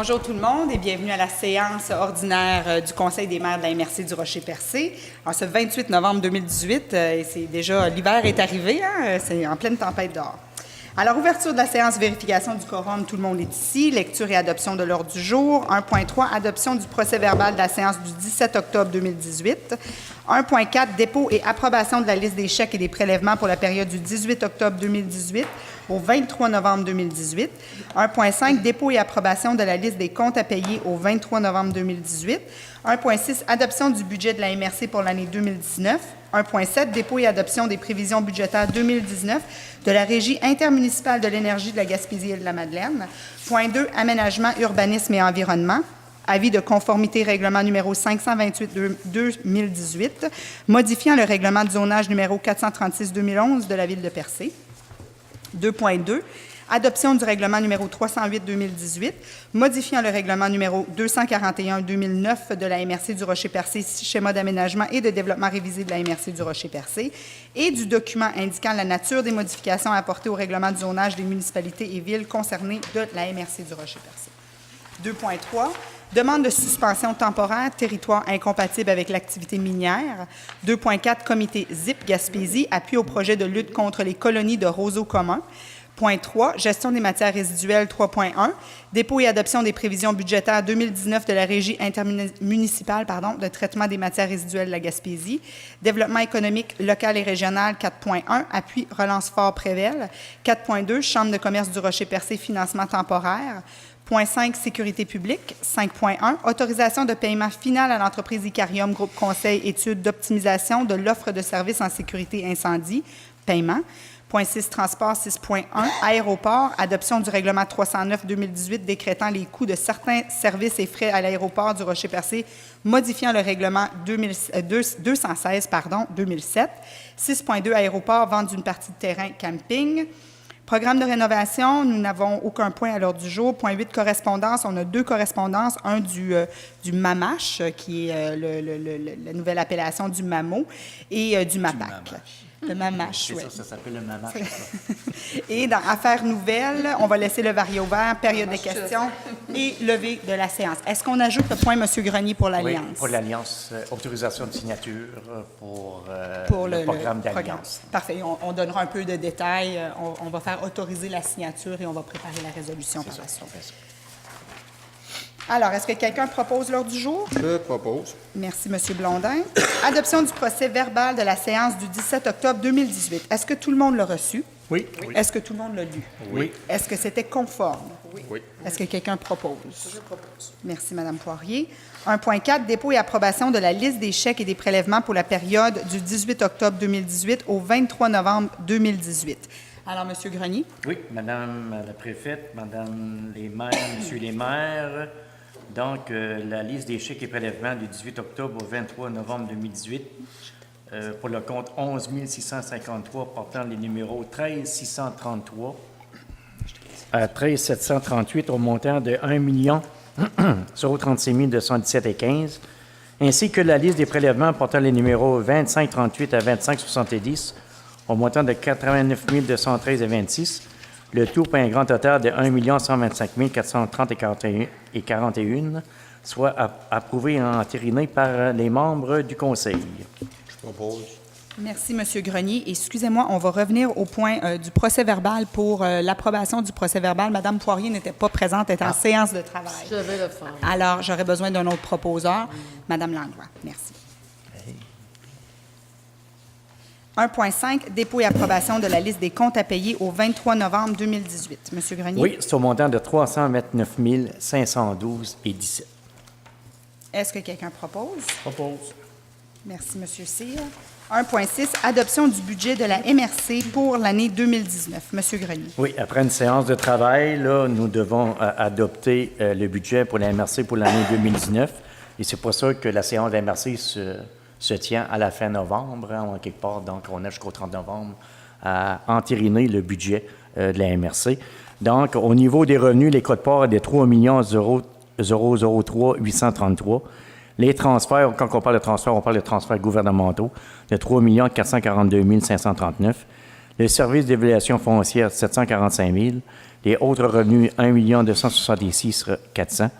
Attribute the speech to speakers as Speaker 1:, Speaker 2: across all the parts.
Speaker 1: Bonjour tout le monde et bienvenue à la séance ordinaire du Conseil des maires de la MRC du Rocher-Percé. Alors, ce 28 novembre 2018, et c'est déjà, l'hiver est arrivé, hein, c'est en pleine tempête dehors. Alors, ouverture de la séance, vérification du quorum, tout le monde est ici. Lecture et adoption de l'ordre du jour. 1.3, adoption du procès-verbal de la séance du 17 octobre 2018. 1.4, dépôt et approbation de la liste des chèques et des prélèvements pour la période du 18 octobre 2018 au 23 novembre 2018. 1.5, dépôt et approbation de la liste des comptes à payer au 23 novembre 2018. 1.6, adoption du budget de la MRC pour l'année 2019. 1.7, dépôt et adoption des prévisions budgétaires 2019 de la Régie intermunicipale de l'énergie de la Gaspésie et de la Madeleine. Point 2, aménagement, urbanisme et environnement. Avis de conformité règlement numéro 528-2018, modifiant le règlement de zonage numéro 436-2011 de la Ville de Percé. 2.2, adoption du règlement numéro 308-2018, modifiant le règlement numéro 241-2009 de la MRC du Rocher-Percé, schéma d'aménagement et de développement révisé de la MRC du Rocher-Percé, et du document indiquant la nature des modifications apportées au règlement de zonage des municipalités et villes concernées de la MRC du Rocher-Percé. 2.3, demande de suspension temporaire, territoire incompatible avec l'activité minière. 2.4, comité ZIP Gaspésie, appui au projet de lutte contre les colonies de roseaux communs. Point 3, gestion des matières résiduelles 3.1, dépôt et adoption des prévisions budgétaires 2019 de la Régie intermunicipale de traitement des matières résiduelles de la Gaspésie. Développement économique local et régional 4.1, appui relance fort Prével. 4.2, Chambre de commerce du Rocher-Percé, financement temporaire. Point 5, sécurité publique. 5.1, autorisation de paiement final à l'entreprise Icarium Groupe Conseil études d'optimisation de l'offre de services en sécurité incendie. Paiement. Point 6, transport. 6.1, aéroport. Adoption du règlement 309-2018 décrétant les coûts de certains services et frais à l'aéroport du Rocher-Percé, modifiant le règlement 216-2007. 6.2, aéroport, vente d'une partie de terrain camping. Programme de rénovation, nous n'avons aucun point à l'ordre du jour. Point 8, correspondance. On a 2 correspondances. Un du MAMACH, qui est la nouvelle appellation du MAMO, et du MAPAC. Le MAMACH, oui.
Speaker 2: Ça s'appelle le MAMACH.
Speaker 1: Et dans Affaires nouvelles, on va laisser le varié ouvert, période de questions et levée de la séance. Est-ce qu'on ajoute le point, M. Grenier, pour l'Alliance?
Speaker 2: Oui, pour l'Alliance, autorisation de signature pour le programme d'Alliance.
Speaker 1: Parfait. On donnera un peu de détails. On va faire autoriser la signature et on va préparer la résolution par la suite. Alors, est-ce que quelqu'un propose l'ordre du jour?
Speaker 3: Je propose.
Speaker 1: Merci, M. Blondin. Adoption du procès-verbal de la séance du 17 octobre 2018. Est-ce que tout le monde l'a reçu?
Speaker 2: Oui.
Speaker 1: Est-ce que tout le monde l'a lu?
Speaker 2: Oui.
Speaker 1: Est-ce que c'était conforme?
Speaker 3: Oui.
Speaker 1: Est-ce que quelqu'un propose? Je propose. Merci, Mme Poirier. 1.4, dépôt et approbation de la liste des chèques et des prélèvements pour la période du 18 octobre 2018 au 23 novembre 2018. Alors, M. Grenier?
Speaker 2: Oui, Madame la préfète, Madame les maires, Monsieur les maires. Donc, la liste des chèques et prélèvements du 18 octobre au 23 novembre 2018 pour le compte 11 653 portant les numéros 13 633 à 13 738 au montant de 1 036 217,15, ainsi que la liste des prélèvements portant les numéros 25 38 à 25 70 au montant de 89 213,26, le tout pour un grand total de 1 125 430,41, soit approuvé et entériné par les membres du Conseil.
Speaker 3: Je propose.
Speaker 1: Merci, M. Grenier. Excusez-moi, on va revenir au point du procès-verbal pour l'approbation du procès-verbal. Mme Poirier n'était pas présente, elle était en séance de travail.
Speaker 4: Je vais le faire.
Speaker 1: Alors, j'aurais besoin d'un autre proposeur. Mme Langlois, merci. 1.5, dépôt et approbation de la liste des comptes à payer au 23 novembre 2018. M. Grenier?
Speaker 2: Oui, c'est au montant de 329 512,17.
Speaker 1: Est-ce que quelqu'un propose?
Speaker 2: Propose.
Speaker 1: Merci, M. Cyr. 1.6, adoption du budget de la MRC pour l'année 2019. M. Grenier.
Speaker 2: Oui, après une séance de travail, là, nous devons adopter le budget pour la MRC pour l'année 2019. Et c'est pour ça que la séance de la MRC se tient à la fin novembre, en quelque part. Donc, on a jusqu'au 30 novembre à entériner le budget de la MRC. Donc, au niveau des revenus, les codes-parts est de 3 003 833. Les transferts, quand on parle de transferts gouvernementaux, de 3 442 539. Le service d'évaluation foncière, 745 000. Les autres revenus, 1 266 400.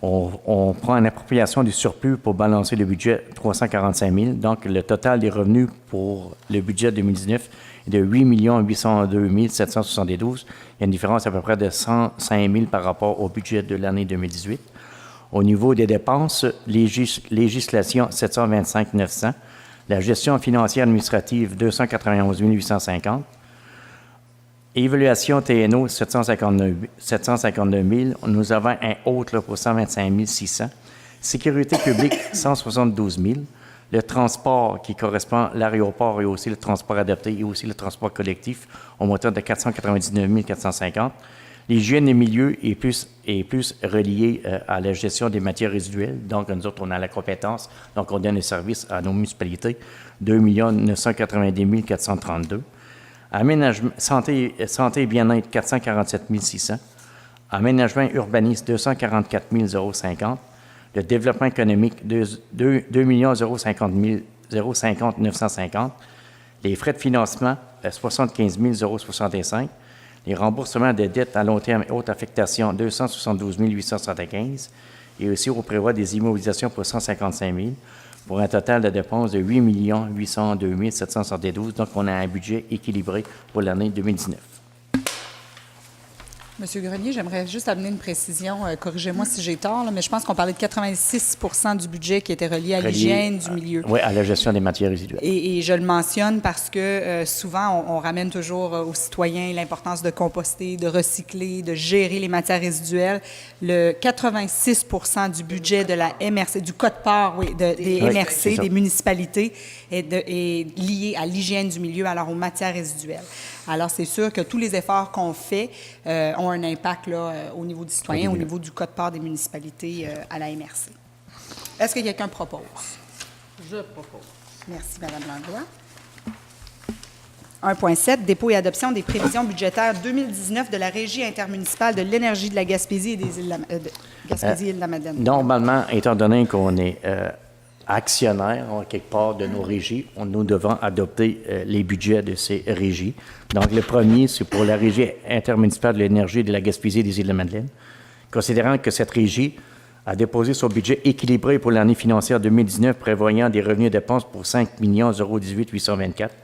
Speaker 2: On prend une appropriation du surplus pour balancer le budget, 345 000. Donc, le total des revenus pour le budget 2019 est de 8 802 772. Il y a une différence à peu près de 105 000 par rapport au budget de l'année 2018. Au niveau des dépenses, législation, 725 900. La gestion financière administrative, 291 850. Évaluation TNO, 752 000. Nous avons un autre là, pour 125 600. Sécurité publique, 172 000. Le transport qui correspond à l'aéroport et aussi le transport adapté et aussi le transport collectif au montant de 499 450. L'hygiène des milieux est plus reliée à la gestion des matières résiduelles. Donc, nous autres, on a la compétence. Donc, on donne les services à nos municipalités. 2 990 432. Aménagement, santé et bien-être, 447 600. Aménagement urbaniste, 244 050. Le développement économique, 2 050 950. Les frais de financement, 75 065. Les remboursements de dettes à long terme et haute affectation, 272 875. Et aussi, on prévoit des immobilisations pour 155 000, pour un total de dépenses de 8 802 772. Donc, on a un budget équilibré pour l'année 2019.
Speaker 1: Monsieur Grenier, j'aimerais juste amener une précision. Corrigez-moi si j'ai tort, là, mais je pense qu'on parlait de 86 du budget qui était relié à l'hygiène du milieu.
Speaker 2: Oui, à la gestion des matières résiduelles.
Speaker 1: Et je le mentionne parce que souvent, on ramène toujours aux citoyens l'importance de composter, de recycler, de gérer les matières résiduelles. Le 86 du budget de la MRC, du code-part des MRC, des municipalités, est lié à l'hygiène du milieu, alors aux matières résiduelles. Alors, c'est sûr que tous les efforts qu'on fait ont un impact là, au niveau du citoyen, au niveau du code-part des municipalités à la MRC. Est-ce que quelqu'un propose?
Speaker 4: Je propose.
Speaker 1: Merci, Mme Langlois. 1.7, dépôt et adoption des prévisions budgétaires 2019 de la Régie intermunicipale de l'énergie de la Gaspésie et des îles de la Madeleine.
Speaker 2: Normalement, étant donné qu'on est actionnaire, en quelque part, de nos régies, nous devons adopter les budgets de ces régies. Donc, le premier, c'est pour la Régie intermunicipale de l'énergie de la Gaspésie et des îles de la Madeleine. Considérant que cette régie a déposé son budget équilibré pour l'année financière 2019, prévoyant des revenus et dépenses pour 5 018 824.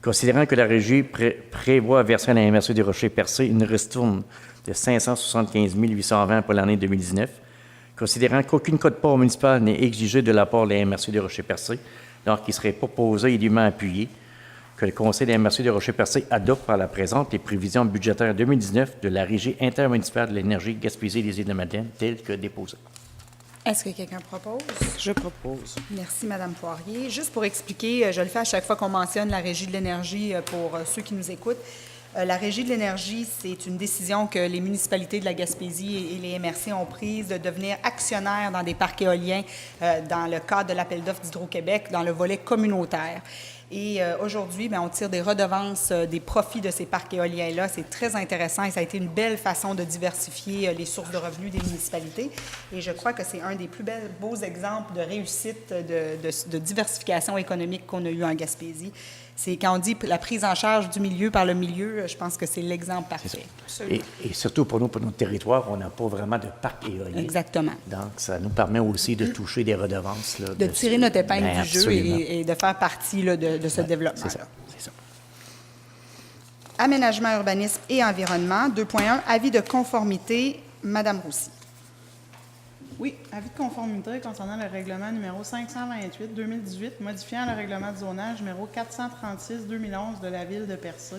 Speaker 2: Considérant que la Régie prévoit verser à la MRC des Rochers-Percés une ristourne de 575 820 pour l'année 2019, considérant qu'aucune quote-part municipale n'est exigée de la part de la MRC des Rochers-Percés, donc il serait proposé et dûment appuyé que le Conseil de la MRC des Rochers-Percés adopte par la présente les prévisions budgétaires 2019 de la Régie intermunicipale de l'énergie Gaspésie des îles de Madeleine, telles que déposées.
Speaker 1: Est-ce que quelqu'un propose?
Speaker 4: Je propose.
Speaker 1: Merci, Mme Poirier. Juste pour expliquer, je le fais à chaque fois qu'on mentionne la Régie de l'énergie pour ceux qui nous écoutent. La Régie de l'énergie, c'est une décision que les municipalités de la Gaspésie et les MRC ont prise de devenir actionnaires dans des parcs éoliens dans le cadre de l'appel d'offres d'Hydro-Québec, dans le volet communautaire. Et aujourd'hui, on tire des redevances, des profits de ces parcs éoliens-là. C'est très intéressant et ça a été une belle façon de diversifier les sources de revenus des municipalités. Et je crois que c'est un des plus beaux exemples de réussite de diversification économique qu'on a eu en Gaspésie. C'est quand on dit la prise en charge du milieu par le milieu, je pense que c'est l'exemple parfait.
Speaker 2: Et surtout pour nous, pour notre territoire, on n'a pas vraiment de parc éolien.
Speaker 1: Exactement.
Speaker 2: Donc, ça nous permet aussi de toucher des redevances. Là,
Speaker 1: de tirer notre épingle du jeu
Speaker 2: absolument.
Speaker 1: et de faire partie là, de ce développement.
Speaker 2: C'est ça, c'est ça.
Speaker 1: Aménagement, urbanisme et environnement. 2.1, avis de conformité. Madame Roussy.
Speaker 4: Oui, avis de conformité concernant le règlement numéro 528-2018, modifiant le règlement de zonage numéro 436-2011 de la Ville de Percé.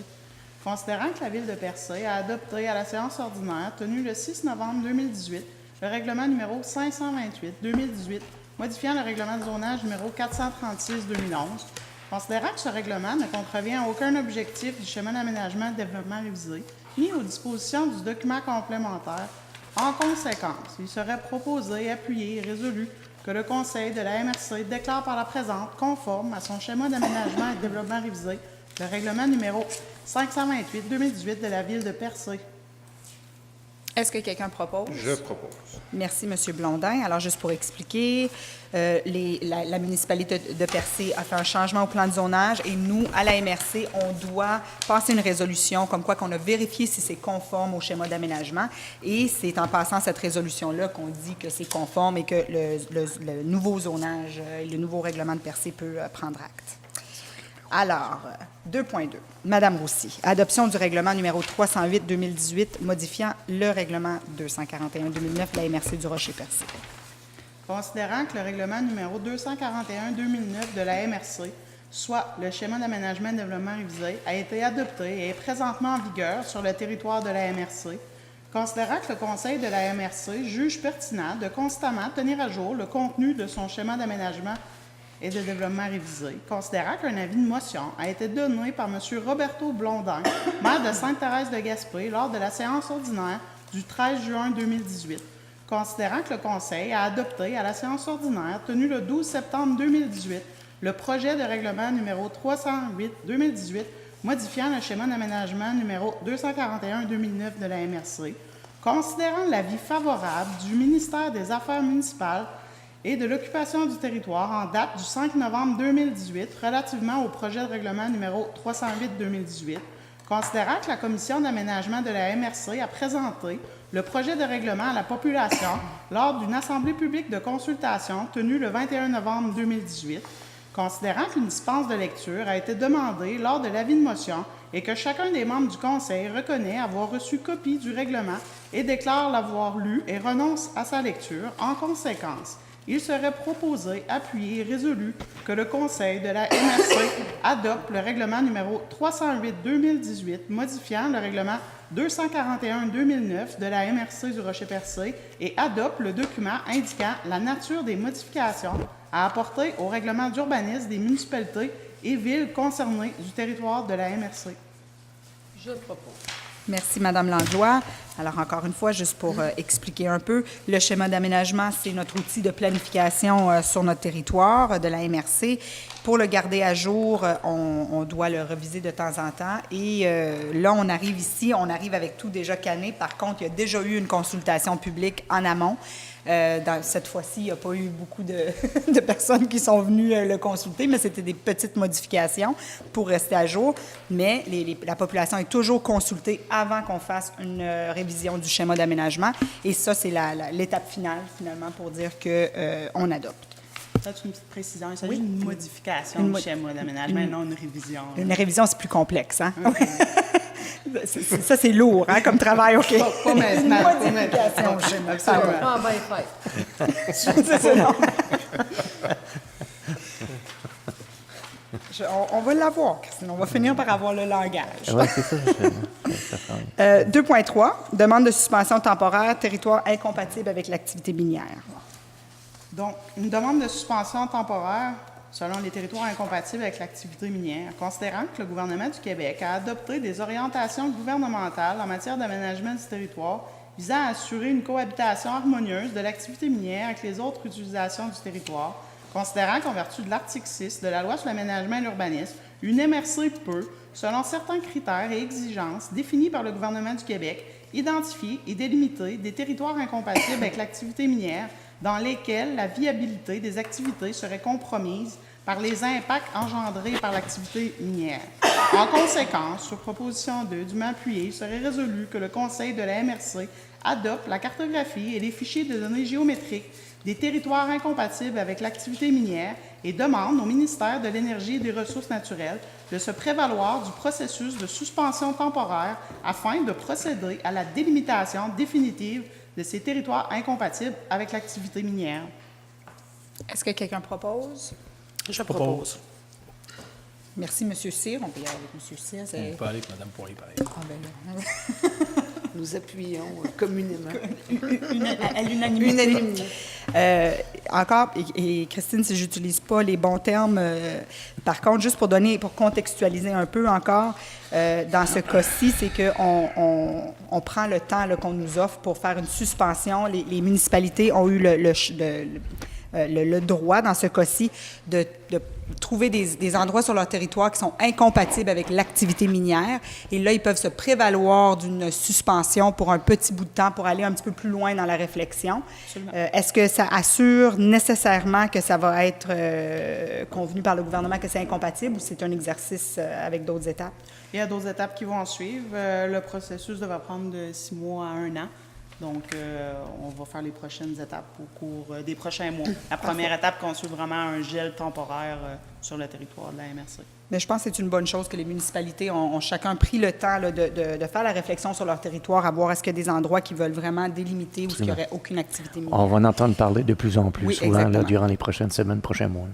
Speaker 4: Considérant que la Ville de Percé a adopté à la séance ordinaire tenue le 6 novembre 2018 le règlement numéro 528-2018, modifiant le règlement de zonage numéro 436-2011, considérant que ce règlement ne contrevient à aucun objectif du schéma d'aménagement et de développement révisé, ni aux dispositions du document complémentaire. En conséquence, il serait proposé, appuyé et résolu que le Conseil de la MRC déclare par la présente, conforme à son schéma d'aménagement et de développement révisé, le règlement numéro 528-2018 de la Ville de Percé.
Speaker 1: Est-ce que quelqu'un propose?
Speaker 3: Je propose.
Speaker 1: Merci, M. Blondin. Alors, juste pour expliquer, la municipalité de Percé a fait un changement au plan de zonage et nous, à la MRC, on doit passer une résolution comme quoi qu'on a vérifié si c'est conforme au schéma d'aménagement. Et c'est en passant cette résolution-là qu'on dit que c'est conforme et que le nouveau zonage, le nouveau règlement de Percé peut prendre acte. Alors, 2.2. Madame Roussy, adoption du règlement numéro 308-2018 modifiant le règlement 241-2009 de la MRC du Rocher-Percé.
Speaker 4: Considérant que le règlement numéro 241-2009 de la MRC, soit le schéma d'aménagement et de développement révisé, a été adopté et est présentement en vigueur sur le territoire de la MRC, considérant que le Conseil de la MRC juge pertinent de constamment tenir à jour le contenu de son schéma d'aménagement et de développement révisé, considérant qu'un avis de motion a été donné par M. Roberto Blondin, maire de Sainte-Thérèse-de-Gaspé, lors de la séance ordinaire du 13 juin 2018, considérant que le Conseil a adopté à la séance ordinaire tenue le 12 septembre 2018 le projet de règlement numéro 308-2018 modifiant le schéma d'aménagement numéro 241-2009 de la MRC, considérant l'avis favorable du ministère des Affaires municipales et de l'occupation du territoire en date du 5 novembre 2018 relativement au projet de règlement numéro 308-2018, considérant que la Commission d'aménagement de la MRC a présenté le projet de règlement à la population lors d'une assemblée publique de consultation tenue le 21 novembre 2018, considérant qu'une dispense de lecture a été demandée lors de l'avis de motion et que chacun des membres du Conseil reconnaît avoir reçu copie du règlement et déclare l'avoir lu et renonce à sa lecture, en conséquence, il serait proposé, appuyé et résolu que le Conseil de la MRC adopte le règlement numéro 308-2018 modifiant le règlement 241-2009 de la MRC du Rocher-Percé et adopte le document indiquant la nature des modifications à apporter au règlement d'urbanisme des municipalités et villes concernées du territoire de la MRC.
Speaker 5: Je propose.
Speaker 1: Merci, Madame Langlois. Alors, encore une fois, juste pour expliquer un peu, le schéma d'aménagement, c'est notre outil de planification sur notre territoire de la MRC. Pour le garder à jour, on doit le reviser de temps en temps. Et là, on arrive ici, on arrive avec tout déjà canné. Par contre, il y a déjà eu une consultation publique en amont. Cette fois-ci, il n'y a pas eu beaucoup de personnes qui sont venues le consulter, mais c'était des petites modifications pour rester à jour. Mais la population est toujours consultée avant qu'on fasse une révision du schéma d'aménagement. Et ça, c'est l'étape finale, finalement, pour dire qu'on adopte.
Speaker 4: Peut-être une petite précision. Il s'agit d'une modification du schéma d'aménagement et non une révision.
Speaker 1: Une révision, c'est plus complexe, hein? Ça, c'est lourd, hein, comme travail, OK.
Speaker 4: Pas maintenant.
Speaker 1: Une modification au schéma.
Speaker 4: Absolument.
Speaker 5: Ah, ben, fait.
Speaker 1: C'est ça, non. On va l'avoir, Christine. On va finir par avoir le langage.
Speaker 6: Oui, c'est ça.
Speaker 1: 2.3, demande de suspension temporaire, territoire incompatible avec l'activité minière.
Speaker 4: Donc, une demande de suspension temporaire selon les territoires incompatibles avec l'activité minière, considérant que le gouvernement du Québec a adopté des orientations gouvernementales en matière d'aménagement du territoire visant à assurer une cohabitation harmonieuse de l'activité minière avec les autres utilisations du territoire, considérant qu'en vertu de l'article 6 de la Loi sur l'aménagement et l'urbanisme, une MRC peut, selon certains critères et exigences définis par le gouvernement du Québec, identifier et délimiter des territoires incompatibles avec l'activité minière dans lesquels la viabilité des activités serait compromise par les impacts engendrés par l'activité minière. En conséquence, sur proposition dûment appuyée, il serait résolu que le Conseil de la MRC adopte la cartographie et les fichiers de données géométriques des territoires incompatibles avec l'activité minière et demande au ministère de l'Énergie et des Ressources naturelles de se prévaloir du processus de suspension temporaire afin de procéder à la délimitation définitive de ces territoires incompatibles avec l'activité minière.
Speaker 1: Est-ce que quelqu'un propose?
Speaker 7: Je propose.
Speaker 1: Merci, M. Cyr. On peut y aller avec M. Cyr.
Speaker 7: On peut aller avec Mme Poirier, pareil.
Speaker 1: Ah, ben là.
Speaker 5: Nous appuyons communément.
Speaker 1: À l'unanimité. Encore, et Christine, si je n'utilise pas les bons termes, par contre, juste pour contextualiser un peu encore, dans ce cas-ci, c'est qu'on prend le temps qu'on nous offre pour faire une suspension. Les municipalités ont eu le droit, dans ce cas-ci, de trouver des endroits sur leur territoire qui sont incompatibles avec l'activité minière. Et là, ils peuvent se prévaloir d'une suspension pour un petit bout de temps pour aller un petit peu plus loin dans la réflexion. Est-ce que ça assure nécessairement que ça va être convenu par le gouvernement que c'est incompatible ou c'est un exercice avec d'autres étapes?
Speaker 4: Il y a d'autres étapes qui vont en suivre. Le processus devrait prendre de 6 mois à 1 an. Donc, on va faire les prochaines étapes au cours des prochains mois. La première étape constitue vraiment un gel temporaire sur le territoire de la MRC.
Speaker 1: Mais je pense que c'est une bonne chose que les municipalités ont chacun pris le temps là, de faire la réflexion sur leur territoire, à voir est-ce qu'il y a des endroits qui veulent vraiment délimiter ou est-ce qu'il n'y aurait aucune activité minière.
Speaker 6: On va en entendre parler de plus en plus
Speaker 1: Oui,
Speaker 6: souvent là,
Speaker 1: exactement.
Speaker 6: durant les prochaines semaines, prochains mois.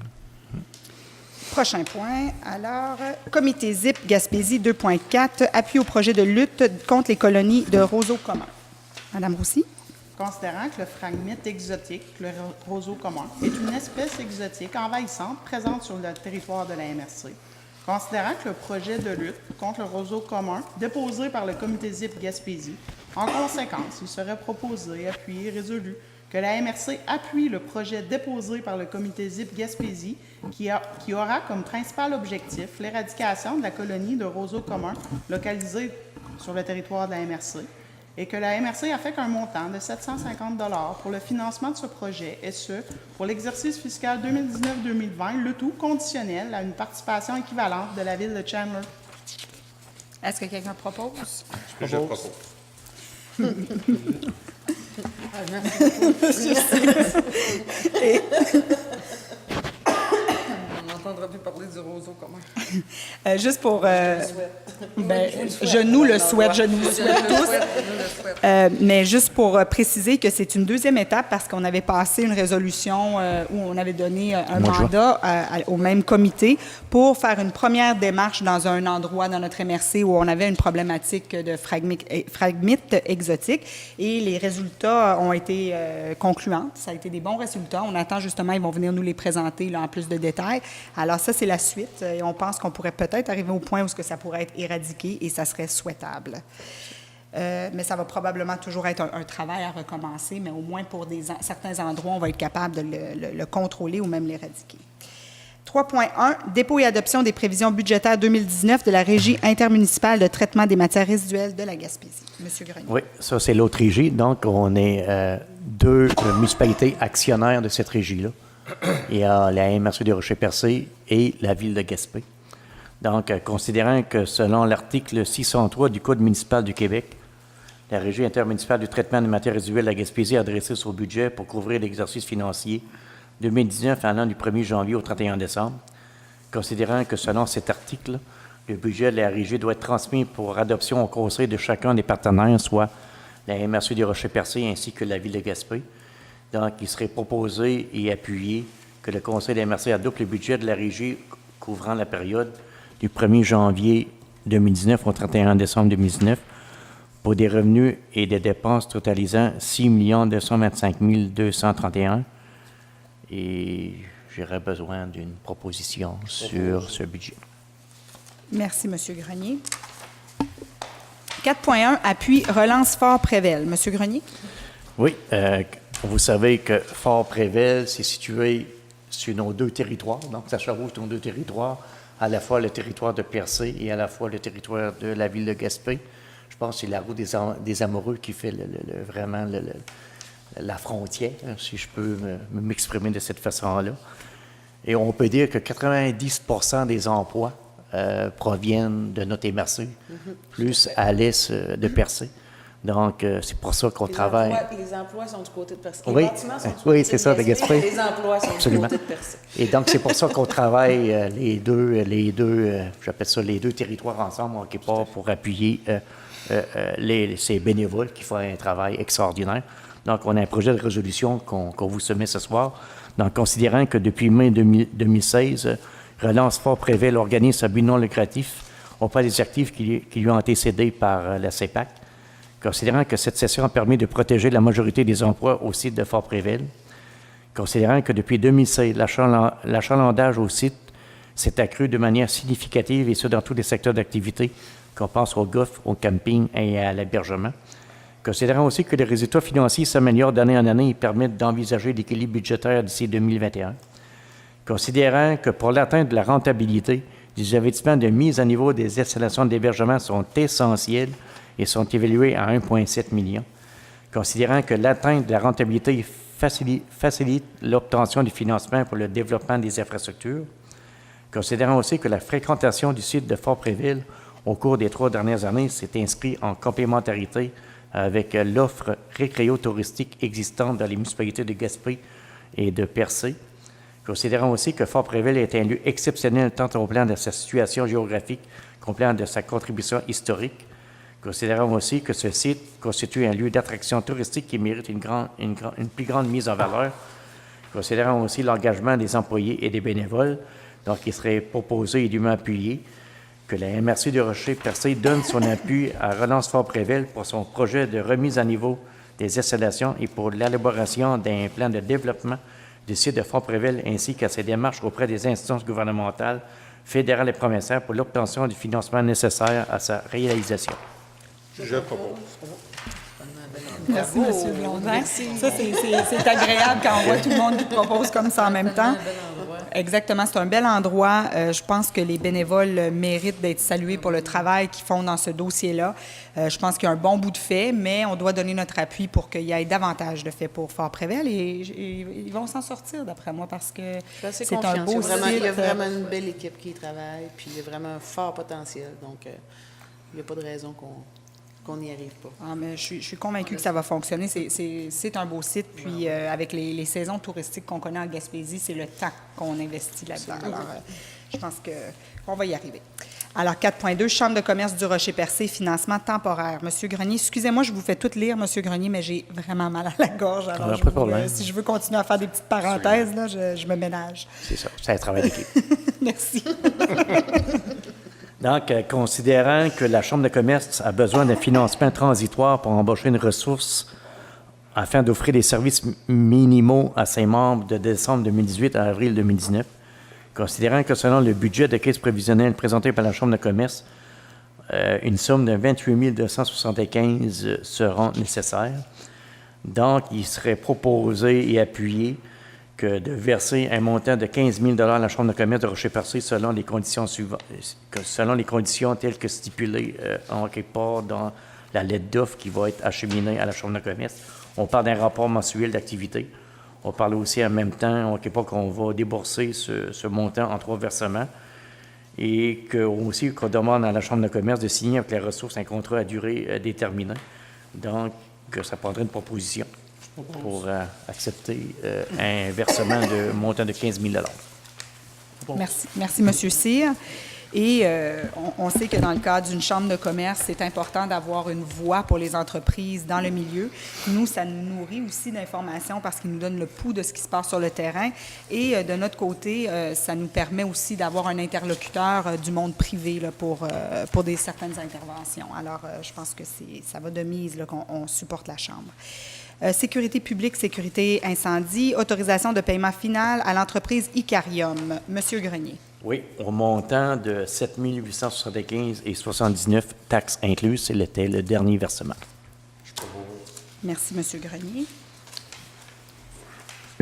Speaker 1: Prochain point. Alors, comité ZIP Gaspésie 2.4, appui au projet de lutte contre les colonies de roseaux communs. Madame Roussy?
Speaker 4: Considérant que le phragmite exotique, le roseau commun, est une espèce exotique envahissante présente sur le territoire de la MRC, considérant que le projet de lutte contre le roseau commun déposé par le comité ZIP Gaspésie, en conséquence, il serait proposé, appuyé, résolu que la MRC appuie le projet déposé par le comité ZIP Gaspésie qui aura comme principal objectif l'éradication de la colonie de roseaux communs localisée sur le territoire de la MRC et que la MRC affecte un montant de 750 $ pour le financement de ce projet, et ce, pour l'exercice fiscal 2019-2020, le tout conditionnel à une participation équivalente de la ville de Chandler.
Speaker 1: Est-ce que quelqu'un propose?
Speaker 3: Je propose.
Speaker 5: On n'entendra plus parler du roseau commun.
Speaker 1: Juste pour...
Speaker 5: Je
Speaker 1: nous le souhaite, je nous le souhaite tous. Mais juste pour préciser que c'est une deuxième étape parce qu'on avait passé une résolution où on avait donné un mandat au même comité pour faire une première démarche dans un endroit dans notre MRC où on avait une problématique de phragmites exotiques et les résultats ont été concluants. Ça a été des bons résultats. On attend justement, ils vont venir nous les présenter là, en plus de détails. Alors ça, c'est la suite et on pense qu'on pourrait peut-être arriver au point où ce que ça pourrait être éradiqué et ça serait souhaitable. Mais ça va probablement toujours être un travail à recommencer, mais au moins pour certains endroits, on va être capable de le contrôler ou même l'éradiquer. 3.1, dépôt et adoption des prévisions budgétaires 2019 de la Régie intermunicipale de traitement des matières résiduelles de la Gaspésie. Monsieur Grenier.
Speaker 6: Oui, ça, c'est l'autre régie. Donc, on est deux municipalités actionnaires de cette régie-là. Il y a la MRC des Rochers-Percés et la Ville de Gaspé. Donc, considérant que selon l'article 603 du Code municipal du Québec, la Régie intermunicipale du traitement des matières résiduelles de la Gaspésie a adressé son budget pour couvrir l'exercice financier 2019 allant du 1er janvier au 31 décembre. Considérant que selon cet article, le budget de la Régie doit être transmis pour adoption au conseil de chacun des partenaires, soit la MRC des Rochers-Percés ainsi que la Ville de Gaspé. Donc, il serait proposé et appuyé que le conseil de la MRC adopte le budget de la Régie couvrant la période du 1er janvier 2019 au 31 décembre 2019 pour des revenus et des dépenses totalisant 6 225 231. Et j'aurais besoin d'une proposition sur ce budget.
Speaker 1: Merci, M. Grenier. 4.1, appui relance Fort-Prével. M. Grenier?
Speaker 6: Oui, vous savez que Fort-Prével, c'est situé sur nos deux territoires. Donc, ça chevauche nos deux territoires, à la fois le territoire de Percé et à la fois le territoire de la ville de Gaspé. Je pense que c'est la route des Amoureux qui fait vraiment la frontière, si je peux m'exprimer de cette façon-là. Et on peut dire que 90% des emplois proviennent de notre MRC, plus à l'est de Percé. Donc, c'est pour ça qu'on travaille.
Speaker 5: Les emplois sont du côté de Percé.
Speaker 6: Oui,
Speaker 5: Les bâtiments sont du
Speaker 6: oui,
Speaker 5: côté
Speaker 6: c'est ça, de Gaspé.
Speaker 5: Les emplois sont
Speaker 6: Absolument.
Speaker 5: du côté de Percé.
Speaker 6: Et donc, c'est pour ça qu'on travaille j'appelle ça les deux territoires ensemble, en quelque part, pour appuyer ces bénévoles qui font un travail extraordinaire. Donc, on a un projet de résolution qu'on vous soumet ce soir. Donc, considérant que depuis mai 2016, Relance Fort-Prével organise un but non lucratif auprès des actifs qui lui ont été cédés par la CEPAC. Considérant que cette session a permis de protéger la majorité des emplois au site de Fort-Prével. Considérant que depuis 2016, l'achalandage au site s'est accru de manière significative, et ce, dans tous les secteurs d'activité, qu'on pense au golf, au camping et à l'hébergement. Considérant aussi que les résultats financiers s'améliorent d'année en année et permettent d'envisager l'équilibre budgétaire d'ici 2021. Considérant que pour l'atteinte de la rentabilité, les investissements de mise à niveau des installations d'hébergement sont essentiels et sont évalués à 1,7 million. Considérant que l'atteinte de la rentabilité facilite l'obtention du financement pour le développement des infrastructures. Considérant aussi que la fréquentation du site de Fort-Préville au cours des 3 dernières années s'est inscrite en complémentarité avec l'offre récréo-touristique existante dans les municipalités de Gaspé et de Percé. Considérant aussi que Fort-Préville est un lieu exceptionnel tant au plan de sa situation géographique qu'au plan de sa contribution historique. Considérant aussi que ce site constitue un lieu d'attraction touristique qui mérite une plus grande mise en valeur. Considérant aussi l'engagement des employés et des bénévoles, donc il serait proposé et dûment appuyé que la MRC de Rocher-Percé donne son appui à Relance Fort-Préville pour son projet de remise à niveau des installations et pour l'élaboration d'un plan de développement du site de Fort-Préville ainsi qu'à ses démarches auprès des instances gouvernementales, fédérales et provinciales pour l'obtention du financement nécessaire à sa réalisation.
Speaker 3: Je propose.
Speaker 1: Merci, M. Blondin. Ça, c'est agréable quand on voit tout le monde qui propose comme ça en même temps. Exactement, c'est un bel endroit. Je pense que les bénévoles méritent d'être salués pour le travail qu'ils font dans ce dossier-là. Je pense qu'il y a un bon bout de fait, mais on doit donner notre appui pour qu'il y ait davantage de faits pour Fort-Préville et ils vont s'en sortir, d'après moi, parce que c'est un beau site.
Speaker 5: Il y a vraiment une belle équipe qui y travaille, puis il y a vraiment un fort potentiel. Donc, il n'y a pas de raison qu'on n'y arrive pas.
Speaker 1: Ah, mais je suis convaincue que ça va fonctionner. C'est un beau site. Puis, avec les saisons touristiques qu'on connaît en Gaspésie, c'est le temps qu'on investit là-dedans. Alors, je pense qu'on va y arriver. Alors, 4.2, Chambre de commerce du Rocher-Percé, financement temporaire. Monsieur Grenier, excusez-moi, je vous fais tout lire, Monsieur Grenier, mais j'ai vraiment mal à la gorge. Alors,
Speaker 6: pas de problème.
Speaker 1: si je veux continuer à faire des petites parenthèses, là, je me ménage.
Speaker 6: C'est ça, c'est un travail d'équipe.
Speaker 1: Merci.
Speaker 6: Donc, considérant que la Chambre de commerce a besoin d'un financement transitoire pour embaucher une ressource afin d'offrir des services minimaux à ses membres de décembre 2018 à avril 2019, considérant que selon le budget de caisse prévisionnelle présenté par la Chambre de commerce, une somme de 28 275 seront nécessaires. Donc, il serait proposé et appuyé que de verser un montant de 15 000 à la Chambre de commerce de Rocher-Percé selon les conditions telles que stipulées en quelque part dans la lettre d'offre qui va être acheminée à la Chambre de commerce. On parle d'un rapport mensuel d'activité. On parle aussi en même temps, en quelque part, qu'on va débourser ce montant en 3 versements et qu'on demande à la Chambre de commerce de signer avec les ressources un contrat à durée déterminée. Donc, ça prendrait une proposition pour accepter un versement de montant de 15 000
Speaker 1: Merci. Merci, M. Cyr. Et on sait que dans le cadre d'une chambre de commerce, c'est important d'avoir une voix pour les entreprises dans le milieu. Nous, ça nous nourrit aussi d'informations parce qu'il nous donne le pouls de ce qui se passe sur le terrain. Et de notre côté, ça nous permet aussi d'avoir un interlocuteur du monde privé là, pour certaines interventions. Alors, je pense que ça va de mise là, qu'on supporte la chambre. Sécurité publique, sécurité incendie, autorisation de paiement final à l'entreprise Icarium. Monsieur Grenier.
Speaker 6: Oui, au montant de 7 875,79 taxes incluses, c'était le dernier versement.
Speaker 1: Merci, Monsieur Grenier.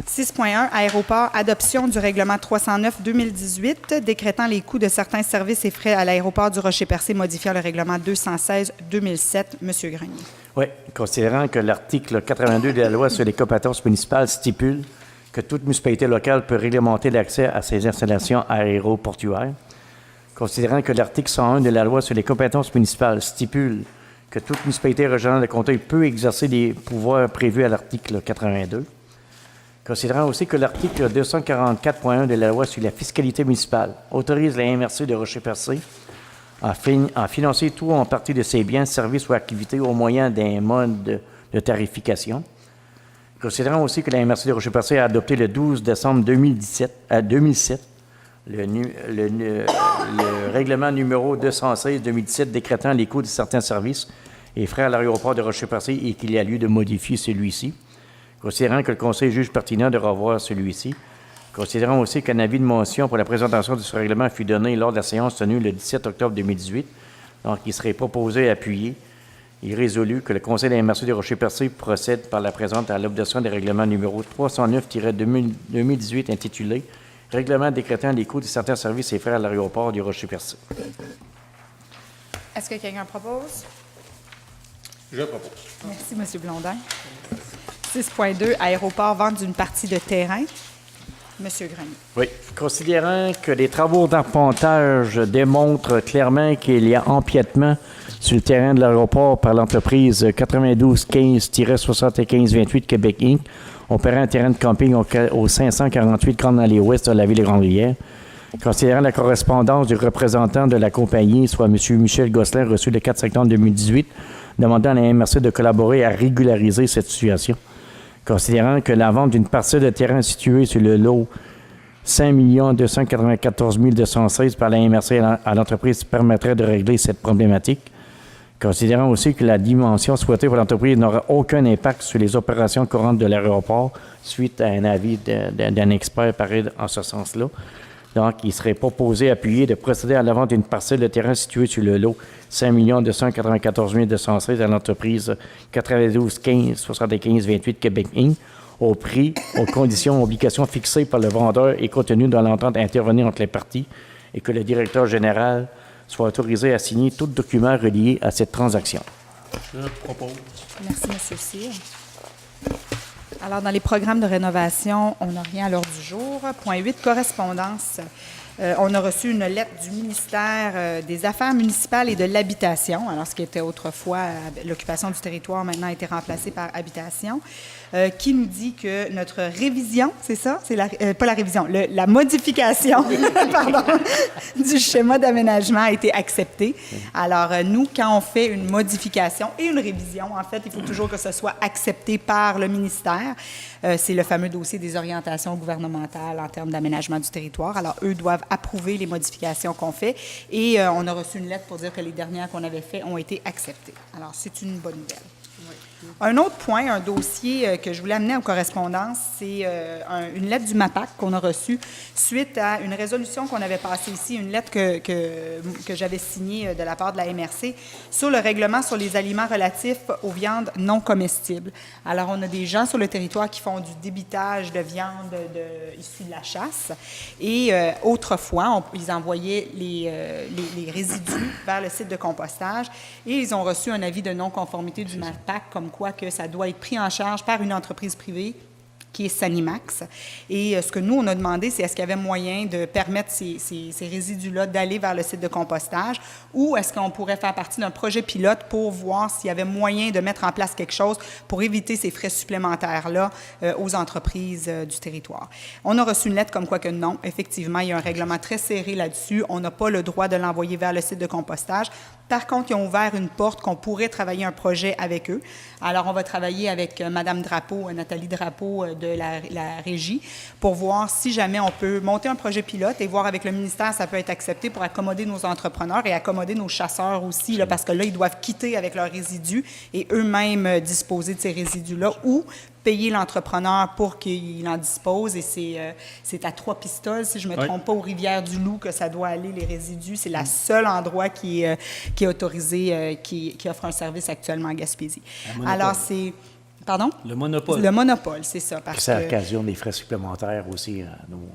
Speaker 1: 6.1, Aéroport, adoption du règlement 309-2018, décrétant les coûts de certains services et frais à l'aéroport du Rocher-Percé, modifiant le règlement 216-2007. Monsieur Grenier.
Speaker 6: Oui, considérant que l'article 82 de la loi sur les compétences municipales stipule que toute municipalité locale peut réglementer l'accès à ses installations aéroportuaires, considérant que l'article 101 de la loi sur les compétences municipales stipule que toute municipalité régionale de comté peut exercer les pouvoirs prévus à l'article 82, considérant aussi que l'article 244.1 de la loi sur la fiscalité municipale autorise la MRC de Rocher-Percé à financer tout ou en partie de ses biens, services ou activités au moyen d'un mode de tarification. Considérant aussi que la MRC de Rocher-Percé a adopté le 12 décembre 2007 le règlement numéro 216-2017 décrétant les coûts de certains services et frais à l'aéroport de Rocher-Percé et qu'il y a lieu de modifier celui-ci. Considérant que le Conseil juge pertinent de revoir celui-ci. Considérant aussi qu'un avis de motion pour la présentation de ce règlement fut donné lors de la séance tenue le 17 octobre 2018, donc il serait proposé et appuyé Il est résolu que le Conseil des MRC de Rocher-Percé procède par la présente à l'adoption des règlements numéro 309-2018 intitulé « Règlement décrétant les coûts de certains services et frais à l'aéroport du Rocher-Percé ».
Speaker 1: Est-ce que quelqu'un propose?
Speaker 3: Je propose.
Speaker 1: Merci, M. Blondin. 6.2, aéroport, vente d'une partie de terrain. M. Grenier.
Speaker 6: Oui. Considérant que les travaux d'arpentage démontrent clairement qu'il y a empiètement sur le terrain de l'aéroport par l'entreprise 9215-7528 Québec Inc., opérant un terrain de camping au 548 Grande Allée Ouest de la ville de Grande-Rivière, considérant la correspondance du représentant de la compagnie, soit M. Michel Gosselin, reçu le 4 septembre 2018, demandant à la MRC de collaborer à régulariser cette situation. Considérant que la vente d'une parcelle de terrain située sur le lot 5 294 216 par la MRC à l'entreprise permettrait de régler cette problématique. Considérant aussi que la dimension souhaitée pour l'entreprise n'aura aucun impact sur les opérations courantes de l'aéroport suite à un avis d'un expert pareil en ce sens-là. Donc, il serait proposé, appuyé, de procéder à la vente d'une parcelle de terrain située sur le lot 5 294 216 à l'entreprise 9215-7528 Québec Inc. au prix, aux conditions, obligations fixées par le vendeur et contenu dans l'entente intervenue entre les parties, et que le directeur général soit autorisé à signer tout document relié à cette transaction.
Speaker 7: Je propose.
Speaker 1: Merci, M. Cyr. Alors, dans les programmes de rénovation, on n'a rien à l'ordre du jour. Point 8, correspondance. On a reçu une lettre du ministère des Affaires municipales et de l'Habitation, alors ce qui était autrefois l'occupation du territoire, maintenant a été remplacé par habitation, qui nous dit que notre révision, c'est ça? C'est pas la révision, la modification pardon, du schéma d'aménagement a été acceptée. Alors, nous, quand on fait une modification et une révision, en fait, il faut toujours que ce soit accepté par le ministère. C'est le fameux dossier des orientations gouvernementales en termes d'aménagement du territoire. Alors, eux doivent approuver les modifications qu'on fait et on a reçu une lettre pour dire que les dernières qu'on avait faites ont été acceptées. Alors, c'est une bonne nouvelle. Un autre point, un dossier que je voulais amener en correspondance, c'est une lettre du MAPAC qu'on a reçue suite à une résolution qu'on avait passée ici, une lettre que j'avais signée de la part de la MRC sur le règlement sur les aliments relatifs aux viandes non comestibles. Alors, on a des gens sur le territoire qui font du débitage de viande issue de la chasse et autrefois, ils envoyaient les résidus vers le site de compostage et ils ont reçu un avis de non-conformité du MAPAC comme quoi que ça doit être pris en charge par une entreprise privée qui est Sanimax. Et ce que nous, on a demandé, c'est est-ce qu'il y avait moyen de permettre ces résidus-là d'aller vers le site de compostage ou est-ce qu'on pourrait faire partie d'un projet pilote pour voir s'il y avait moyen de mettre en place quelque chose pour éviter ces frais supplémentaires-là aux entreprises du territoire. On a reçu une lettre comme quoi que non, effectivement, il y a un règlement très serré là-dessus. On n'a pas le droit de l'envoyer vers le site de compostage. Par contre, ils ont ouvert une porte qu'on pourrait travailler un projet avec eux. Alors, on va travailler avec Mme Drapeau, Nathalie Drapeau de la régie, pour voir si jamais on peut monter un projet pilote et voir avec le ministère ça peut être accepté pour accommoder nos entrepreneurs et accommoder nos chasseurs aussi, là, parce que là, ils doivent quitter avec leurs résidus et eux-mêmes disposer de ces résidus-là ou payer l'entrepreneur pour qu'il en dispose. Et c'est à Trois-Pistoles, si je ne me trompe pas, aux Rivières-du-Loup que ça doit aller, les résidus. C'est le seul endroit qui est autorisé, qui offre un service actuellement en Gaspésie. Alors, c'est... Pardon?
Speaker 7: Le monopole.
Speaker 1: Le monopole, c'est ça. Parce
Speaker 6: Ça
Speaker 1: que...
Speaker 6: occasionne des frais supplémentaires aussi à nos...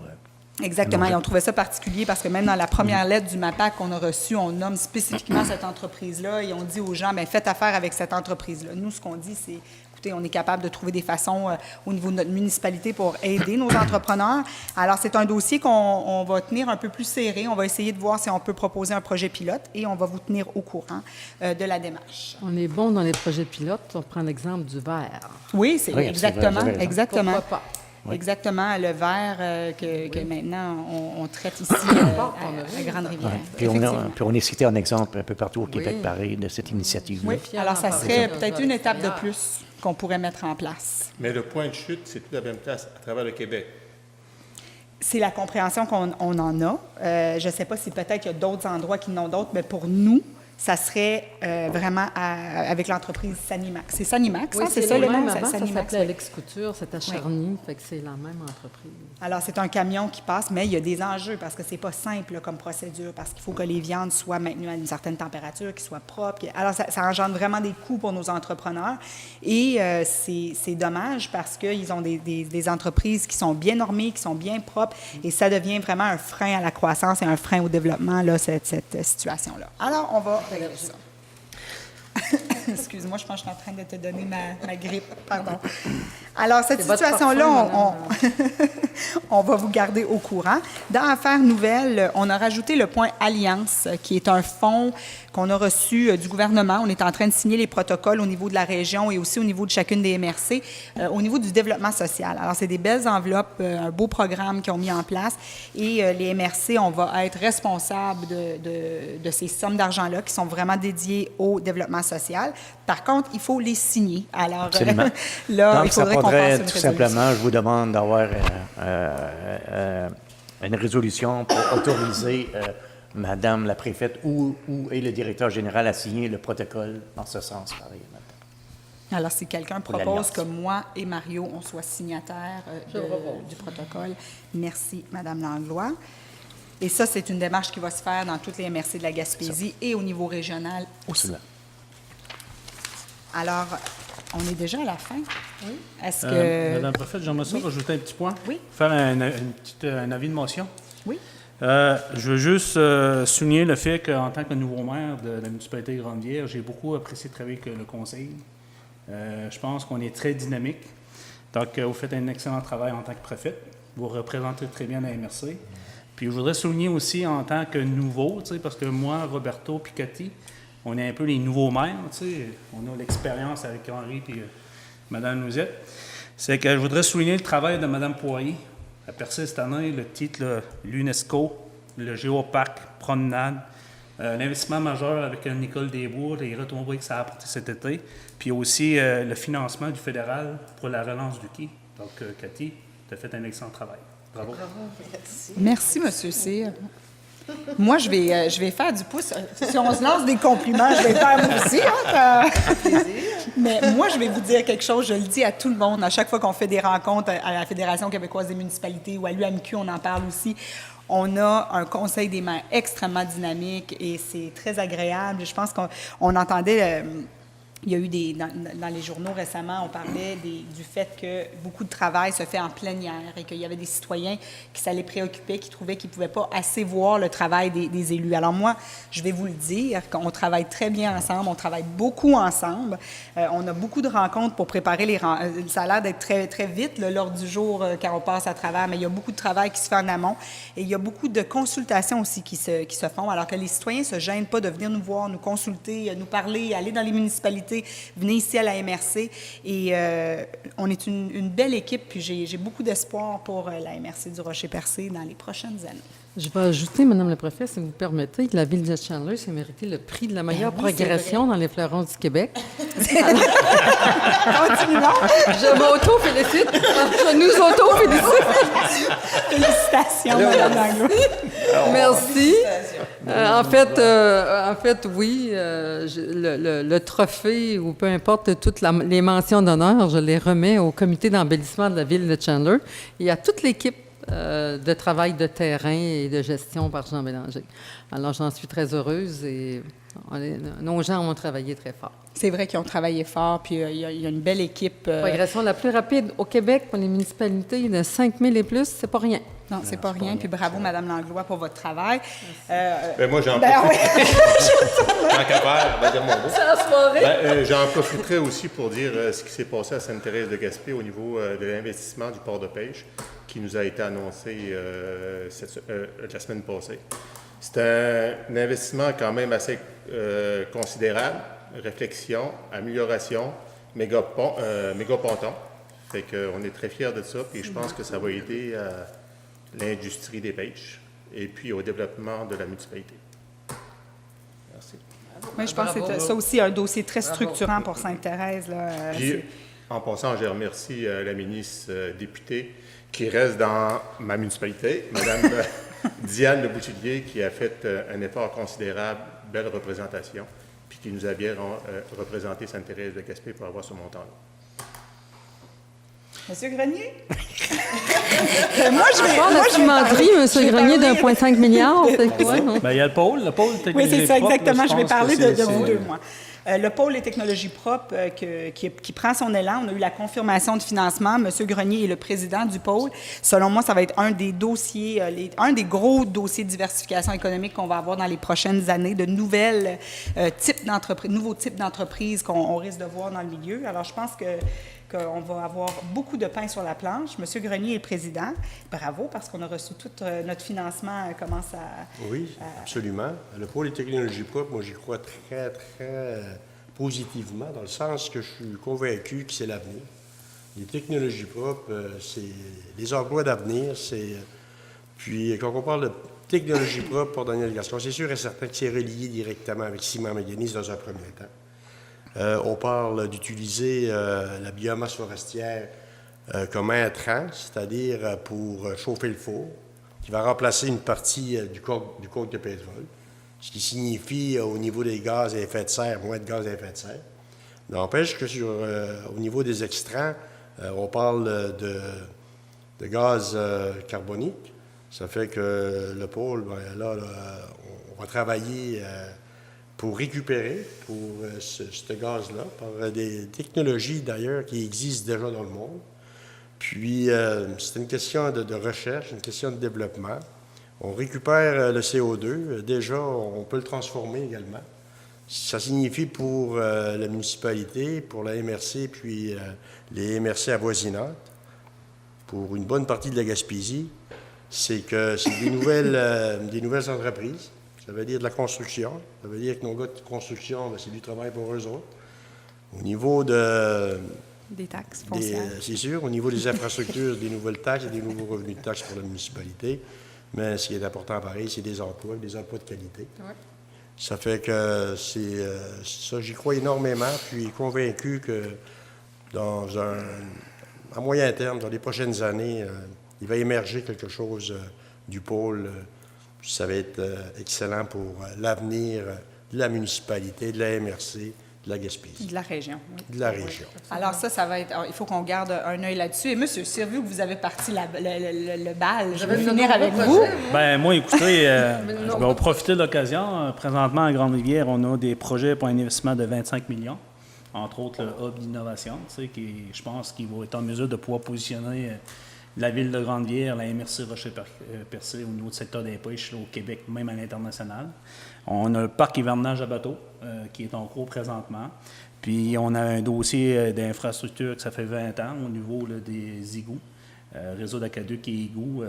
Speaker 1: Exactement. Et on trouvait ça particulier parce que même dans la première lettre du MAPAC qu'on a reçue, on nomme spécifiquement cette entreprise-là et on dit aux gens, bien, faites affaire avec cette entreprise-là. Nous, ce qu'on dit, c'est, écoutez, on est capable de trouver des façons au niveau de notre municipalité pour aider nos entrepreneurs. Alors, c'est un dossier qu'on va tenir un peu plus serré. On va essayer de voir si on peut proposer un projet pilote et on va vous tenir au courant de la démarche.
Speaker 8: On est bon dans les projets pilotes. On prend l'exemple du verre.
Speaker 1: Oui, c'est
Speaker 6: Oui,
Speaker 1: exactement,
Speaker 6: c'est vrai,
Speaker 1: exactement.
Speaker 8: Pourquoi pas?
Speaker 6: Oui.
Speaker 1: Exactement, le verre que maintenant on traite ici à Grande-Rivière.
Speaker 6: Puis on est cité en exemple un peu partout au Québec, pareil, de cette initiative-là.
Speaker 1: Oui, alors ça serait peut-être une étape de plus qu'on pourrait mettre en place.
Speaker 3: Mais le point de chute, c'est tout à la même place à travers le Québec.
Speaker 1: C'est la compréhension qu'on en a. Je ne sais pas si peut-être il y a d'autres endroits qui n'ont d'autres, mais pour nous, ça serait vraiment avec l'entreprise Sanimax. C'est Sanimax,
Speaker 8: Oui,
Speaker 1: hein, c'est ça le nom?
Speaker 8: même avant, ça
Speaker 1: Sanimax,
Speaker 8: s'appelait
Speaker 1: oui.
Speaker 8: Alex Couture, c'était Charny, fait que c'est la même entreprise.
Speaker 1: Alors, c'est un camion qui passe, mais il y a des enjeux parce que c'est pas simple là, comme procédure, parce qu'il faut que les viandes soient maintenues à une certaine température, qu'ils soient propres. Alors, ça engendre vraiment des coûts pour nos entrepreneurs. Et c'est dommage parce qu'ils ont des entreprises qui sont bien normées, qui sont bien propres, et ça devient vraiment un frein à la croissance et un frein au développement, là, cette situation-là. Alors, on va régler ça. Excuse-moi, je pense que je suis en train de te donner ma grippe, pardon. Alors, cette
Speaker 8: C'est votre
Speaker 1: situation-là,
Speaker 8: parfum,
Speaker 1: on va vous garder au courant. Dans Affaires nouvelles, on a rajouté le point Alliance, qui est un fonds qu'on a reçu du gouvernement. On est en train de signer les protocoles au niveau de la région et aussi au niveau de chacune des MRC, au niveau du développement social. Alors, c'est des belles enveloppes, un beau programme qu'ils ont mis en place. Et les MRC, on va être responsables de ces sommes d'argent-là qui sont vraiment dédiées au développement social. Par contre, il faut les signer. Alors,
Speaker 6: Absolument.
Speaker 1: là,
Speaker 6: Donc,
Speaker 1: il faudrait qu'on passe
Speaker 6: faudrait
Speaker 1: une
Speaker 6: tout
Speaker 1: résolution.
Speaker 6: simplement, je vous demande d'avoir une résolution pour autoriser Madame la préfète ou et le directeur général à signer le protocole dans ce sens, pareil.
Speaker 1: Alors, si quelqu'un
Speaker 6: Pour
Speaker 1: propose
Speaker 6: l'Alliance.
Speaker 1: que moi et Mario, on soit signataires du protocole, merci, Madame Langlois. Et ça, c'est une démarche qui va se faire dans toutes les MRC de la Gaspésie et au niveau régional aussi.
Speaker 6: Absolument.
Speaker 1: Alors, on est déjà à la fin. Oui. Est-ce que...
Speaker 7: Madame la préfète, j'aimerais ça
Speaker 1: Oui.
Speaker 7: rajouter un petit point.
Speaker 1: Oui.
Speaker 7: Faire un avis de motion.
Speaker 1: Oui.
Speaker 7: Je veux juste souligner le fait qu'en tant que nouveau maire de la municipalité de Grande-Vierge, j'ai beaucoup apprécié de travailler avec le conseil. Je pense qu'on est très dynamique. Donc, vous faites un excellent travail en tant que préfète. Vous représentez très bien la MRC. Puis, je voudrais souligner aussi en tant que nouveau, parce que moi, Roberto puis Cathy, on est un peu les nouveaux maires. On a l'expérience avec Henri et Mme Nouzette. C'est que je voudrais souligner le travail de Mme Poirier. Elle a percé cette année le titre l'UNESCO, le Géoparc, promenade, l'investissement majeur avec Nicole Desbourgs, les retombées que ça a apporté cet été, puis aussi le financement du fédéral pour la relance du quai. Donc, Cathy, tu as fait un excellent travail. Bravo.
Speaker 1: Merci, M. Cyr. Moi, je vais faire du pouce. Si on se lance des compliments, je vais faire moi aussi. Hein, mais moi, je vais vous dire quelque chose. Je le dis à tout le monde. À chaque fois qu'on fait des rencontres à la Fédération québécoise des municipalités ou à l'UAMQ, on en parle aussi. On a un conseil des maires extrêmement dynamique et c'est très agréable. Je pense qu'on entendait... il y a eu dans les journaux récemment, on parlait du fait que beaucoup de travail se fait en plénière et qu'il y avait des citoyens qui ça les préoccupait, qui trouvaient qu'ils ne pouvaient pas assez voir le travail des élus. Alors moi, je vais vous le dire, qu'on travaille très bien ensemble, on travaille beaucoup ensemble. On a beaucoup de rencontres pour préparer les rencontres. Ça a l'air d'être très, très vite lors du jour quand on passe à travers, mais il y a beaucoup de travail qui se fait en amont et il y a beaucoup de consultations aussi qui se font, alors que les citoyens ne se gênent pas de venir nous voir, nous consulter, nous parler, aller dans les municipalités. Venez ici à la MRC et on est une belle équipe, puis j'ai beaucoup d'espoir pour la MRC du Rocher-Percé dans les prochaines années.
Speaker 8: Je vais ajouter, Madame la préfète, si vous permettez, que la ville de Chandler s'est mérité le prix de la meilleure
Speaker 1: oui, c'est
Speaker 8: progression dans les fleurons du Québec.
Speaker 1: Continuons!
Speaker 8: Je m'auto-félicite. Je nous auto-félicite.
Speaker 1: Félicitations, Mme Langlois.
Speaker 8: Merci. En fait, oui, le trophée ou peu importe toutes les mentions d'honneur, je les remets au comité d'embellissement de la ville de Chandler et à toute l'équipe de travail de terrain et de gestion par Jean Bélanger. Alors, j'en suis très heureuse et nos gens ont travaillé très fort.
Speaker 1: C'est vrai qu'ils ont travaillé fort, puis il y a une belle équipe.
Speaker 8: Progression la plus rapide au Québec pour les municipalités de 5 000 et plus, c'est pas rien.
Speaker 1: Non, c'est pas rien. Puis bravo, Mme Langlois, pour votre travail.
Speaker 3: Ben, moi, j'en
Speaker 1: Ben oui.
Speaker 3: Tant qu'à faire, ben, dire mon mot.
Speaker 8: Ça se parait.
Speaker 3: J'en profiterai aussi pour dire ce qui s'est passé à Sainte-Thérèse de Gaspé au niveau de l'investissement du port de pêche qui nous a été annoncé la semaine passée. C'est un investissement quand même assez considérable. Réflexion, amélioration, méga ponton. Fait qu'on est très fiers de ça, puis je pense que ça va aider à l'industrie des pêches et puis au développement de la municipalité. Merci.
Speaker 1: Oui, je pense que c'est ça aussi un dossier très structurant pour Sainte-Thérèse. Là.
Speaker 3: Puis, en passant, je remercie la ministre députée qui reste dans ma municipalité, Mme Diane Le Boutillier, qui a fait un effort considérable belle représentation, puis qui nous a bien représenté Sainte-Thérèse de Gaspé pour avoir ce montant-là.
Speaker 1: Monsieur Grenier?
Speaker 8: La cimenterie, M. Grenier, d'1,5 milliard, c'est quoi? Non?
Speaker 7: Ben, il y a le pôle
Speaker 1: Oui,
Speaker 7: technologie
Speaker 1: c'est ça,
Speaker 7: propre,
Speaker 1: exactement.
Speaker 7: là,
Speaker 1: Je vais
Speaker 7: pense
Speaker 1: parler
Speaker 7: que
Speaker 1: de
Speaker 7: c'est-
Speaker 1: vous deux, moi. Le pôle des technologies propres qui prend son élan. On a eu la confirmation de financement. M. Grenier est le président du pôle. Selon moi, ça va être un des dossiers, un des gros dossiers de diversification économique qu'on va avoir dans les prochaines années, de nouveaux types d'entreprises qu'on risque de voir dans le milieu. Alors, je pense qu'on va avoir beaucoup de pain sur la planche. M. Grenier est le président. Bravo, parce qu'on a reçu tout notre financement commence à...
Speaker 9: Oui, absolument. Le pôle des technologies propres, moi, j'y crois très, très positivement, dans le sens que je suis convaincu que c'est l'avenir. Les technologies propres, c'est les emplois d'avenir. Puis, quand on parle de technologies propres pour Daniel Gascon, c'est sûr et certain que c'est relié directement avec Ciment Mécanisme dans un premier temps. On parle d'utiliser la biomasse forestière comme intrant, c'est-à-dire pour chauffer le four, qui va remplacer une partie du coke de pétrole, ce qui signifie au niveau des gaz à effet de serre, moins de gaz à effet de serre. N'empêche que au niveau des extrants, on parle de gaz carbonique. Ça fait que le pôle, on va travailler pour récupérer ce gaz-là par des technologies d'ailleurs qui existent déjà dans le monde. Puis, c'est une question de recherche, une question de développement. On récupère le CO2. Déjà, on peut le transformer également. Ça signifie pour la municipalité, pour la MRC, puis les MRC avoisinantes, pour une bonne partie de la Gaspésie, c'est que c'est des nouvelles entreprises. Ça veut dire de la construction. Ça veut dire que nos gars de construction, c'est du travail pour eux autres. Au niveau
Speaker 1: Des taxes foncières.
Speaker 9: c'est sûr, au niveau des infrastructures, des nouvelles taxes et des nouveaux revenus de taxes pour la municipalité. Mais ce qui est important, pareil, c'est des emplois de qualité.
Speaker 1: Ouais.
Speaker 9: Ça fait que ça, j'y crois énormément, puis convaincu que à moyen terme, dans les prochaines années, il va émerger quelque chose du pôle. Ça va être excellent pour l'avenir de la municipalité, de la MRC, de la Gaspésie.
Speaker 1: De la région. Oui.
Speaker 9: De la région.
Speaker 1: Alors ça va être... Il faut qu'on garde un œil là-dessus. Et monsieur Sirvieux, vous avez parti le bal. Je vais finir avec vous.
Speaker 7: Ben moi, écoutez, je vais profiter de l'occasion. Présentement, à Grande-Rivière, on a des projets pour un investissement de 25 millions, entre autres le hub d'innovation, qui, je pense qu'il va être en mesure de pouvoir positionner la ville de Grande-Rivière, la MRC Rocher-Percé au niveau du secteur des pêches au Québec, même à l'international. On a le parc hivernage à bateau qui est en cours présentement. Puis on a un dossier d'infrastructure que ça fait 20 ans au niveau là, des égouts. Réseau d'aqueduc et égouts,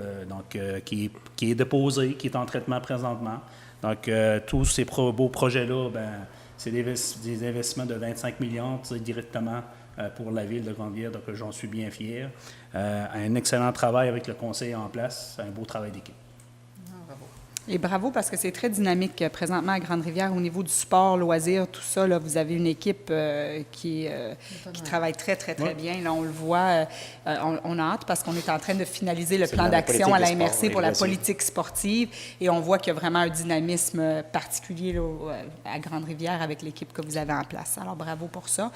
Speaker 7: qui est déposé, qui est en traitement présentement. Donc, tous ces beaux projets-là, c'est des investissements de 25 millions directement pour la ville de Grande-Rivière, donc j'en suis bien fier. Un excellent travail avec le conseil en place, un beau travail d'équipe.
Speaker 1: Et bravo, parce que c'est très dynamique présentement à Grande-Rivière au niveau du sport, loisirs, tout ça. Là, vous avez une équipe qui travaille très, très, très bien. Là, on le voit. On a hâte parce qu'on est en train de finaliser le plan d'action à la MRC pour la politique sportive. Et on voit qu'il y a vraiment un dynamisme particulier là, à Grande-Rivière avec l'équipe que vous avez en place. Alors, bravo pour ça.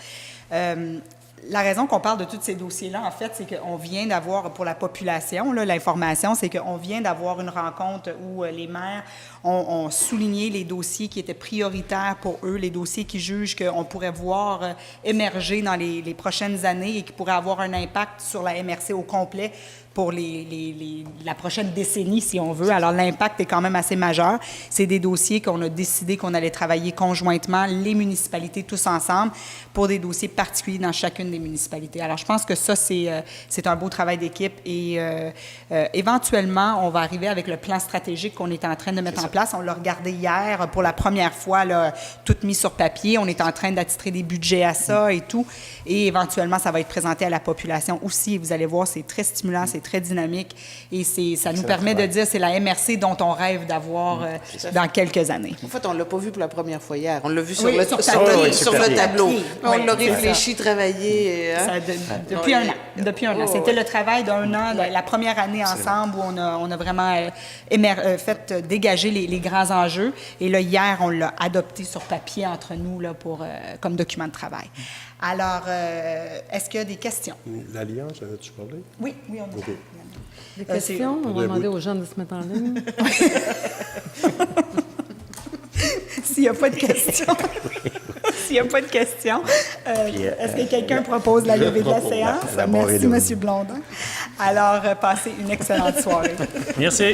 Speaker 1: La raison qu'on parle de tous ces dossiers-là, en fait, c'est qu'on vient d'avoir, pour la population, là, l'information, c'est qu'on vient d'avoir une rencontre où les maires ont souligné les dossiers qui étaient prioritaires pour eux, les dossiers qu'ils jugent qu'on pourrait voir émerger dans les prochaines années et qui pourraient avoir un impact sur la MRC au complet pour la prochaine décennie, si on veut. Alors, l'impact est quand même assez majeur. C'est des dossiers qu'on a décidé qu'on allait travailler conjointement, les municipalités tous ensemble, pour des dossiers particuliers dans chacune des municipalités. Alors, je pense que ça, c'est un beau travail d'équipe et éventuellement, on va arriver avec le plan stratégique qu'on est en train de mettre en place. On l'a regardé hier pour la première fois, là, tout mis sur papier. On est en train d'attitrer des budgets à ça et tout. Et éventuellement, ça va être présenté à la population aussi. Vous allez voir, c'est très stimulant, c'est très dynamique et ça nous permet de dire c'est la MRC dont on rêve d'avoir dans quelques années.
Speaker 5: En fait, on ne l'a pas vu pour la première fois hier. On l'a vu sur
Speaker 1: Oui,
Speaker 5: le,
Speaker 1: sur
Speaker 5: sur
Speaker 1: papier.
Speaker 5: le- sur le tableau.
Speaker 1: Oui,
Speaker 5: On l'a
Speaker 1: c'est
Speaker 5: réfléchi, travaillé. Hein?
Speaker 1: Depuis un an. Depuis un an.
Speaker 5: Oh,
Speaker 1: C'était
Speaker 5: ouais.
Speaker 1: le travail d'un an, la première année ensemble où on a vraiment fait dégager les grands enjeux. Et là, hier, on l'a adopté sur papier entre nous là, comme document de travail. Alors, est-ce qu'il y a des questions?
Speaker 9: L'Alliance, en as-tu parlé?
Speaker 1: Oui, on a.
Speaker 9: OK.
Speaker 8: Des questions? On va demander aux gens de se mettre en ligne.
Speaker 1: S'il n'y a pas de questions. S'il n'y a pas de questions, est-ce que quelqu'un propose la levée de la séance?
Speaker 6: la mort est
Speaker 1: Merci,
Speaker 6: levée.
Speaker 1: M. Blondin. Alors, passez une excellente soirée.
Speaker 7: Merci.